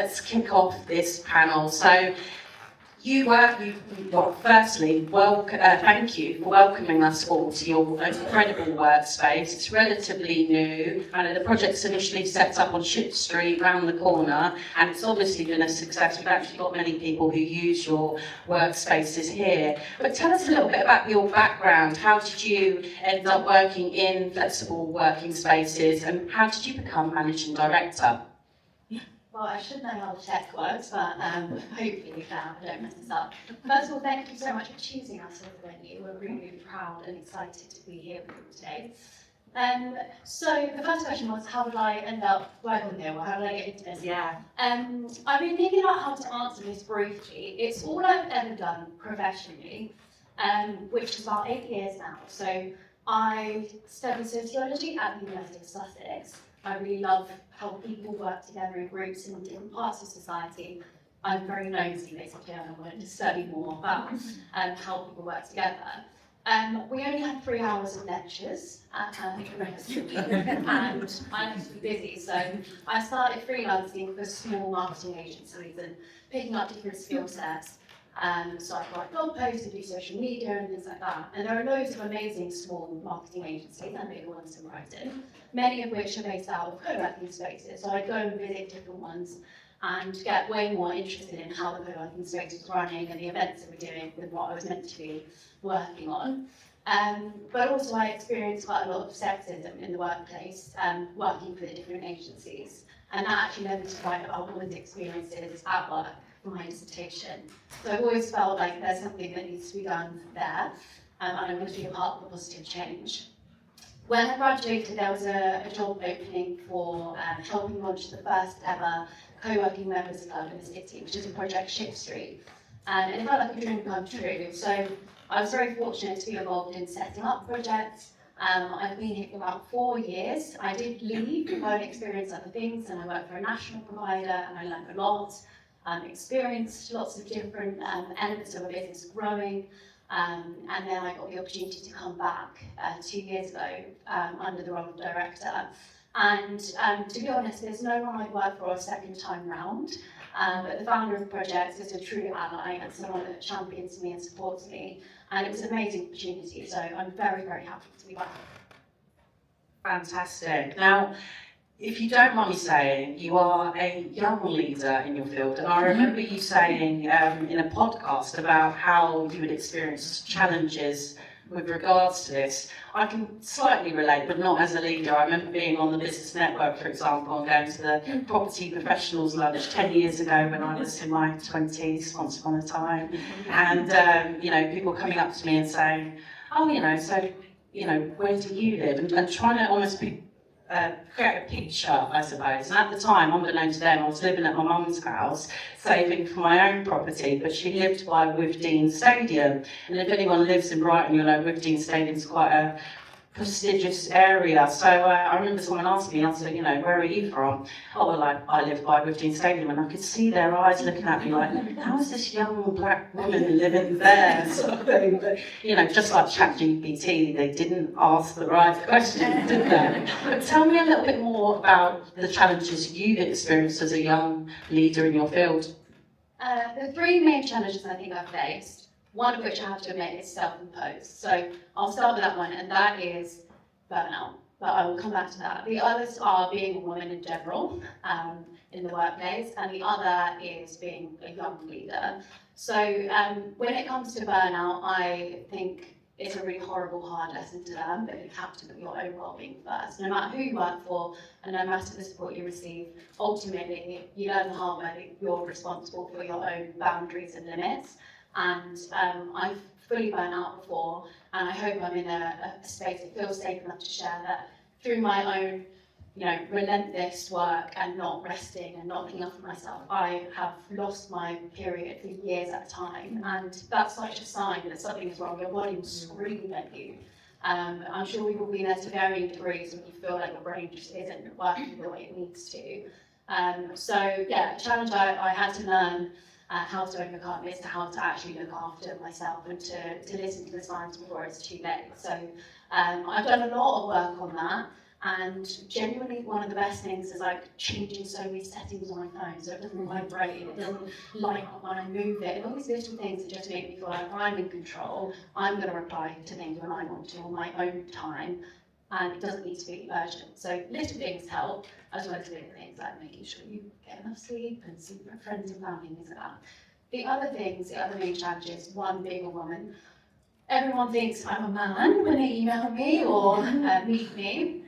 let's kick off this panel. So firstly, thank you for welcoming us all to your incredible workspace. It's relatively new, and the project's initially set up on Ship Street, round the corner, and it's obviously been a success. We've actually got many people who use your workspaces here. But tell us a little bit about your background. How did you end up working in flexible working spaces, and how did you become managing director? Well, I should know how the tech works, but hopefully I don't mess this up. First of all, thank you so much for choosing us as a venue. We're really proud and excited to be here with you today. So the first question was, how did I end up working here, or how did I get into this? Yeah. I've been thinking about how to answer this briefly. It's all I've ever done professionally, which is about 8 years now. So I studied sociology at the University of Sussex. I really love how people work together in groups in different parts of society. I'm very nosy, basically, and I wanted to study more about how people work together. We only had 3 hours of lectures at university, and I like to be busy, so I started freelancing for small marketing agencies and picking up different skill sets. So I write blog posts and do social media and things like that. And there are loads of amazing small marketing agencies and big ones in Brighton, many of which are based out of co-working spaces. So I go and visit different ones and get way more interested in how the co-working space is running and the events that we're doing than what I was meant to be working on. But also I experienced quite a lot of sexism in the workplace, working for the different agencies. And that actually led me to write about women's experiences at work for my dissertation. So I've always felt like there's something that needs to be done there, and I want to be a part of the positive change. When I graduated, there was a job opening for helping launch the first ever co-working members club in the city, which is a project Ship Street. And it felt like a dream come true. So I was very fortunate to be involved in setting up projects. I've been here for about 4 years. I did leave to go and experience other things, and I worked for a national provider, and I learned a lot. Experienced lots of different elements of a business growing, and then I got the opportunity to come back 2 years ago under the role of director. And to be honest, there's no one I'd work for a second time round, but the founder of the project is a true ally and someone that champions me and supports me, and it was an amazing opportunity, so I'm very, very happy to be back. Fantastic. Now, if you don't mind me saying, you are a young leader in your field, and I remember you saying in a podcast about how you would experience challenges with regards to this. I can slightly relate, but not as a leader. I remember being on the Business Network, for example, and going to the Property Professionals Lunch 10 years ago when I was in my 20s, once upon a time, and people coming up to me and saying, oh, where do you live? And trying to almost be create a picture, I suppose. And at the time, unbeknown to them, I was living at my mum's house, saving for my own property, but she lived by Withdean Stadium. And if anyone lives in Brighton, you'll know Withdean Stadium's quite a prestigious area. So I remember someone asked me, I said, where are you from? Oh, well, I live by Brighton Stadium, and I could see their eyes looking at me like, how is this young black woman living there? Sort of thing. But, just like ChatGPT, they didn't ask the right questions, did they? But tell me a little bit more about the challenges you've experienced as a young leader in your field. The 3 main challenges I think I've faced, one of which I have to admit is self-imposed. So I'll start with that one, and that is burnout. But I will come back to that. The others are being a woman in general in the workplace, and the other is being a young leader. So when it comes to burnout, I think it's a really horrible, hard lesson to learn, but you have to put your own well-being first. No matter who you work for, and no matter the support you receive, ultimately you learn the hard way that you're responsible for your own boundaries and limits. And I've fully burnt out before, and I hope I'm in a space that feels safe enough to share that through my own, relentless work and not resting and not looking after myself, I have lost my period for years at a time, and that's such a sign that something is wrong. Your body will scream at you. I'm sure we've all been there to varying degrees when you feel like your brain just isn't working the way it needs to. A challenge I had to learn how to overcome is how to actually look after myself and to listen to the signs before it's too late. So I've done a lot of work on that. And genuinely, one of the best things is like changing so many settings on my phone so it doesn't vibrate, it doesn't light up when I move it. And all these little things that just make me feel like I'm in control. I'm going to reply to things when I want to on my own time, and it doesn't need to be urgent. So little things help, as well as bigger things like making sure you get enough sleep and see your friends and family and things like that. The other main challenges, one, being a woman. Everyone thinks I'm a man when they email me or meet me.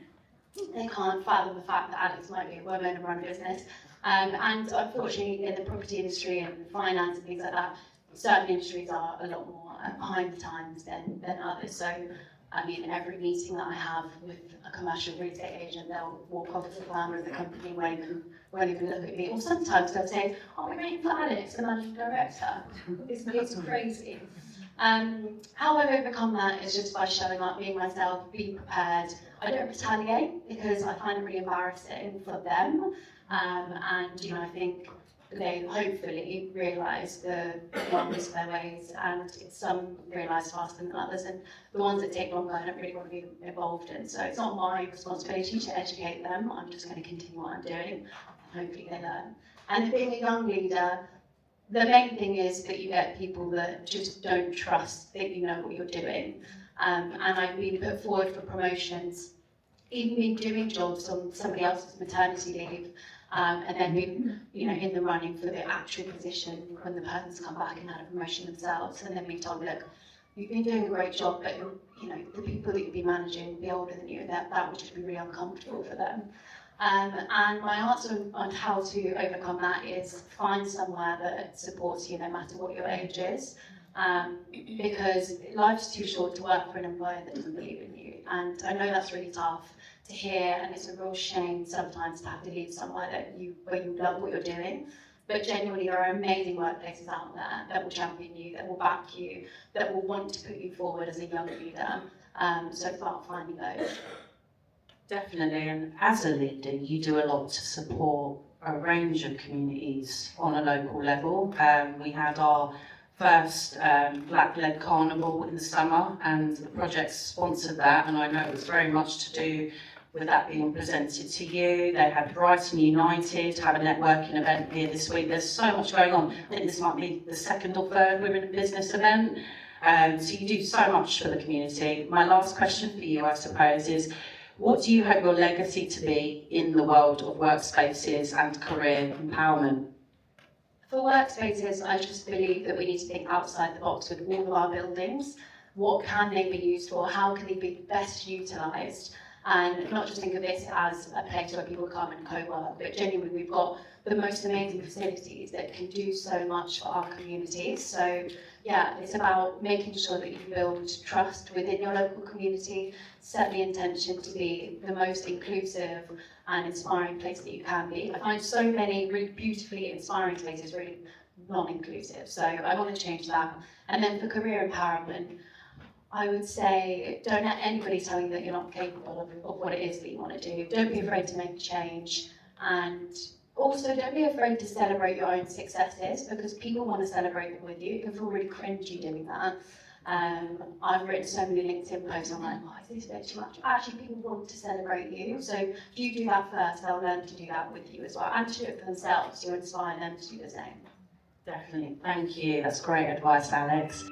They can't fathom the fact that Alex might be a woman and run a business. And unfortunately, in the property industry and finance and things like that, certain industries are a lot more behind the times than others. So, I mean, every meeting that I have with a commercial real estate agent, they'll walk off to the founder of the company, won't even look at me. Or sometimes they'll say, "Oh, we're waiting for Alex, the managing director." It's crazy. How I've overcome that is just by showing up, being myself, being prepared. I don't retaliate because I find it really embarrassing for them. And I think they hopefully realise the wrongness of their ways, and some realise faster than others, and the ones that take longer I don't really want to be involved in. So it's not my responsibility to educate them. I'm just going to continue what I'm doing. Hopefully they learn. And being a young leader, the main thing is that you get people that just don't trust that you know what you're doing. And I've been put forward for promotions, even been doing jobs on somebody else's maternity leave, and then been, in the running for the actual position when the person's come back and had a promotion themselves, and then being told, look, you've been doing a great job, but the people that you'd be managing will be older than you, that would just be really uncomfortable for them. And my answer on how to overcome that is find somewhere that supports you no matter what your age is, because life's too short to work for an employer that doesn't believe in you. And I know that's really tough to hear, and it's a real shame sometimes to have to leave somewhere where you love what you're doing. But genuinely, there are amazing workplaces out there that will champion you, that will back you, that will want to put you forward as a young leader. So it's about finding those. Definitely, and as a leader, you do a lot to support a range of communities on a local level. We had our first Black-led carnival in the summer, and the project sponsored that, and I know it was very much to do with that being presented to you. They had Brighton United have a networking event here this week. There's so much going on. I think this might be the second or third Women in Business event. So you do so much for the community. My last question for you, I suppose, is what do you hope your legacy to be in the world of workspaces and career empowerment? For workspaces, I just believe that we need to think outside the box with all of our buildings. What can they be used for? How can they be best utilised? And not just think of this as a place where people come and co-work, but genuinely we've got the most amazing facilities that can do so much for our communities. So yeah, it's about making sure that you build trust within your local community, set the intention to be the most inclusive and inspiring place that you can be. I find so many really beautifully inspiring places really non-inclusive, so I want to change that. And then for career empowerment, I would say don't let anybody tell you that you're not capable of what it is that you want to do. Don't be afraid to make a change, and also don't be afraid to celebrate your own successes, because people want to celebrate them with you. You can feel really cringy doing that. I've written so many LinkedIn posts, I'm like, oh, is this a bit too much? Actually, people want to celebrate you, so if you do that first, they'll learn to do that with you as well, and to do it for themselves. You inspire them to do the same. Definitely, thank you. That's great advice, Alex.